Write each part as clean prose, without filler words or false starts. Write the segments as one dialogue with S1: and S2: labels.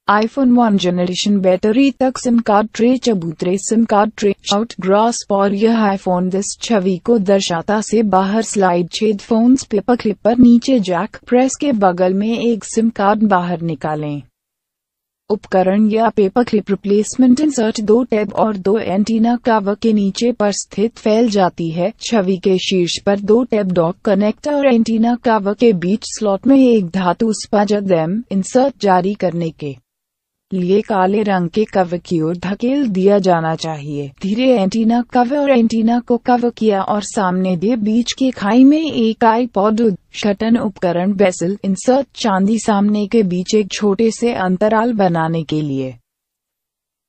S1: iPhone 1 generation battery तक SIM card tray चबूतरे SIM card tray out grasp और यह iPhone 10 छवि को दर्शाता से बाहर स्लाइड छेद फोन्स पेपर क्लिप पर नीचे जैक प्रेस के बगल में एक सिम कार्ड बाहर निकालें। उपकरण या paper clip replacement insert 2 tab और 2 एंटीना कवर के नीचे पर स्थित फैल जाती है। छवि के शीर्ष पर 2 टैब डॉक कनेक्टर और एंटीना कवर के बीच स्लॉट में एक धातु स्पंज इंसर्ट जारी करने के लिए काले रंग के कवर की ओर धकेल दिया जाना चाहिए। धीरे एंटीना कवर और एंटीना को कवर किया और सामने दे बीच की खाई में एक आईपॉड उद्घटन उपकरण बेसल इंसर्ट चांदी सामने के बीच एक छोटे से अंतराल बनाने के लिए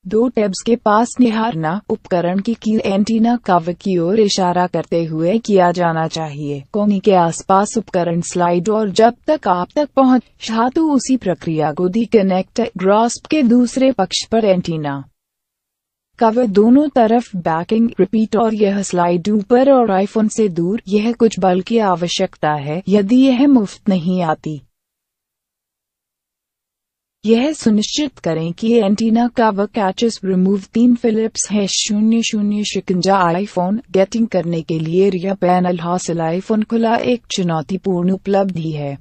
S1: 2 टैब्स के पास निहारना। उपकरण की कील एंटीना कवर की ओर इशारा करते हुए किया जाना चाहिए। कोनी के आसपास उपकरण स्लाइड और जब तक आप तक पहुंच तो उसी प्रक्रिया को दी कनेक्ट ग्रास्प के दूसरे पक्ष पर एंटीना कवर दोनों तरफ बैकिंग रिपीट और यह स्लाइड ऊपर और आईफोन से दूर। यह कुछ बल की आवश्यकता है यदि यह मुफ्त नहीं आती। यह सुनिश्चित करें कि antenna cover catches remove 3 Philips है 00 शिकंजा आईफोन गेटिंग करने के लिए रियर पैनल हासिल आईफोन खुला एक चुनौतीपूर्ण उपलब्धि है,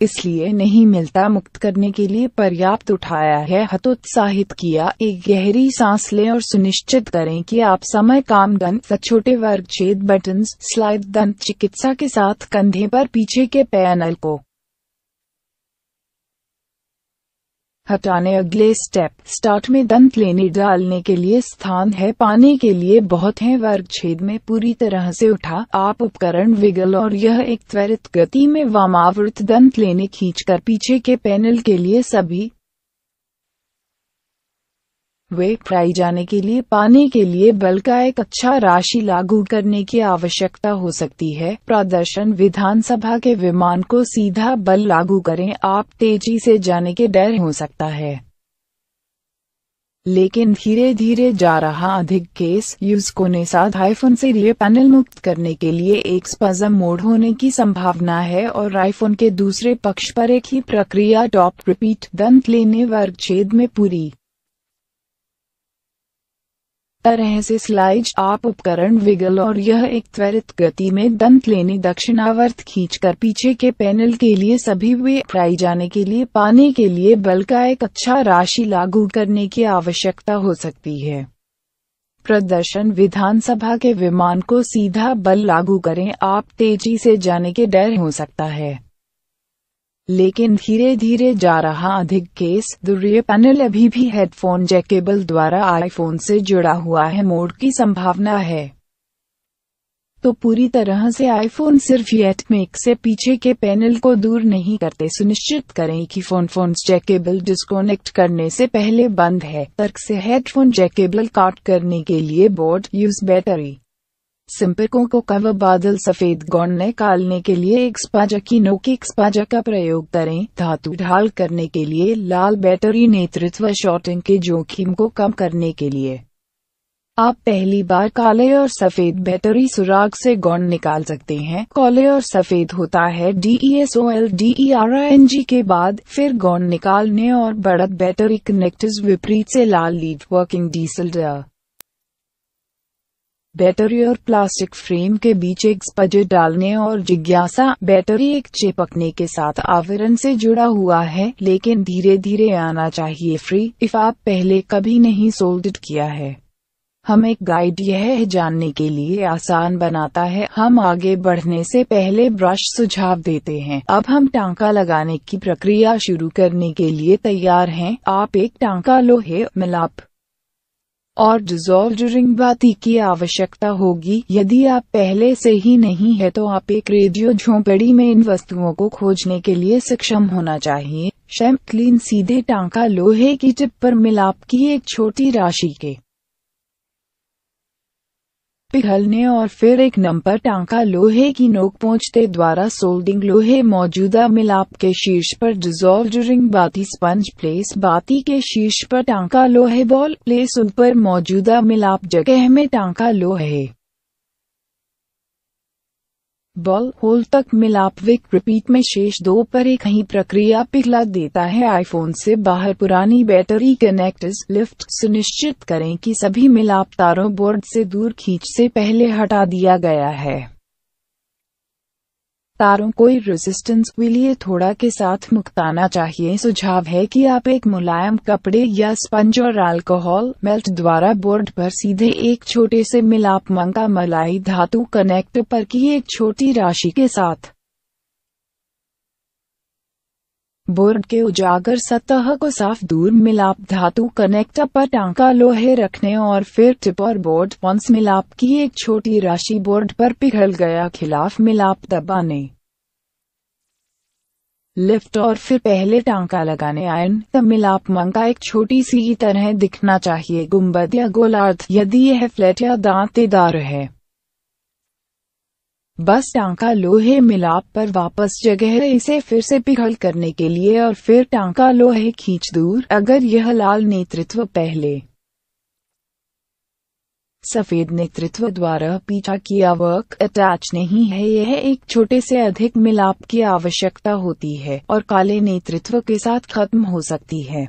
S1: इसलिए नहीं मिलता। मुक्त करने के लिए पर्याप्त उठाया है हतोत्साहित किया। एक गहरी सांस लें और सुनिश्चित करें कि आप समय काम गन छोटे वर्ग छेद बटन्स स्लाइड दंत चिकित्सा के साथ कंधे पर पीछे के पैनल को हटाने। अगले स्टेप स्टार्ट में दंत लेने डालने के लिए स्थान है, पाने के लिए बहुत है। वर्ग छेद में पूरी तरह से उठा आप उपकरण विगल और यह एक त्वरित गति में वामावर्त दंत लेने खींचकर पीछे के पैनल के लिए सभी वे फ्राई जाने के लिए पाने के लिए बल का एक अच्छा राशि लागू करने की आवश्यकता हो सकती है। प्रदर्शन विधानसभा के विमान को सीधा बल लागू करें, आप तेजी से जाने के डर हो सकता है, लेकिन धीरे धीरे जा रहा अधिक केस यूज कोने साथ आईफोन से रियर पैनल मुक्त करने के लिए एक स्पज़म मोड होने की संभावना है और आईफोन के दूसरे पक्ष पर एक ही प्रक्रिया टॉप रिपीट दंत लेने वर्ग छेद में पूरी तरह से स्लाइड आप उपकरण विगल और यह एक त्वरित गति में दंत लेने दक्षिणावर्त खींचकर पीछे के पैनल के लिए सभी वे फ्राई जाने के लिए पाने के लिए बल का एक अच्छा राशि लागू करने की आवश्यकता हो सकती है। प्रदर्शन विधानसभा के विमान को सीधा बल लागू करें, आप तेजी से जाने के डर हो सकता है, लेकिन धीरे धीरे जा रहा अधिक केस द रियर पैनल अभी भी हेडफोन जैक केबल द्वारा आईफोन से जुड़ा हुआ है मोड की संभावना है, तो पूरी तरह से आईफोन सिर्फ येटमेक से पीछे के पैनल को दूर नहीं करते। सुनिश्चित करें कि फोन जैक केबल डिस्कनेक्ट करने से पहले बंद है। तर्क से हेडफोन जैक केबल काट करने के लिए बोर्ड यूज बैटरी सिंपकों को कवर बादल सफेद गौन निकालने के लिए एक स्पाजा की नोक एक स्पाजा का प्रयोग करें। धातु ढाल करने के लिए लाल बैटरी नेतृत्व शॉर्टिंग के जोखिम को कम करने के लिए आप पहली बार काले और सफेद बैटरी सुराग से गौन निकाल सकते हैं। काले और सफेद होता है DESOLDERING के बाद, फिर गौन निकालने और बढ़त बैटरी कनेक्टर्स विपरीत से लाल लीड वर्किंग डीसल बैटरी और प्लास्टिक फ्रेम के बीच एक स्पंज डालने और जिज्ञासा बैटरी एक चिपकने के साथ आवरण से जुड़ा हुआ है, लेकिन धीरे धीरे आना चाहिए फ्री इफ आप पहले कभी नहीं सोल्डर किया है। हम एक गाइड यह जानने के लिए आसान बनाता है। हम आगे बढ़ने से पहले ब्रश सुझाव देते हैं। अब हम टांका लगाने की प्रक्रिया शुरू करने के लिए तैयार हैं। आप एक टांका लोहे मिलाप और डिसॉल्डरिंग बाती की आवश्यकता होगी। यदि आप पहले से ही नहीं है तो आप एक रेडियो झोंपड़ी में इन वस्तुओं को खोजने के लिए सक्षम होना चाहिए। शैम्प क्लीन सीधे टांका लोहे की टिप पर मिलाप की एक छोटी राशि के पिघलने और फिर एक नंबर टांका लोहे की नोक पोंछते द्वारा सोल्डिंग लोहे मौजूदा मिलाप के शीर्ष पर डिसॉल्डरिंग बाती स्पंज प्लेस बाती के शीर्ष पर टांका लोहे बॉल प्लेस ऊपर मौजूदा मिलाप जगह में टांका लोहे बॉल होल तक मिलाप विक रिपीट में शेष 2 पर एक ही प्रक्रिया पिघला देता है। आईफोन से बाहर पुरानी बैटरी कनेक्टर्स लिफ्ट सुनिश्चित करें कि सभी मिलाप तारों बोर्ड से दूर खींच से पहले हटा दिया गया है। तारों कोई रेजिस्टेंस के लिए थोड़ा के साथ मुक्ताना चाहिए। सुझाव है कि आप एक मुलायम कपड़े या स्पंज और अल्कोहल मेल्ट द्वारा बोर्ड पर सीधे एक छोटे से मिलाप मंगा मलाई धातु कनेक्टर पर की एक छोटी राशि के साथ बोर्ड के उजागर सतह को साफ दूर मिलाप धातु कनेक्टर पर टांका लोहे रखने और फिर टिप और बोर्ड पॉन्स मिलाप की एक छोटी राशि बोर्ड पर पिघल गया खिलाफ मिलाप दबाने लिफ्ट और फिर पहले टांका लगाने आयरन तब मिलाप मंगा एक छोटी सी तरह दिखना चाहिए गुंबद या गोलार्ध यदि यह फ्लैट या दांतेदार है। बस टांका लोहे मिलाप पर वापस जगह इसे फिर से पिघल करने के लिए और फिर टांका लोहे खींच दूर अगर यह लाल नेतृत्व पहले सफेद नेतृत्व द्वारा पीछा किया वर्क अटैच नहीं है। यह एक छोटे से अधिक मिलाप की आवश्यकता होती है और काले नेतृत्व के साथ खत्म हो सकती है।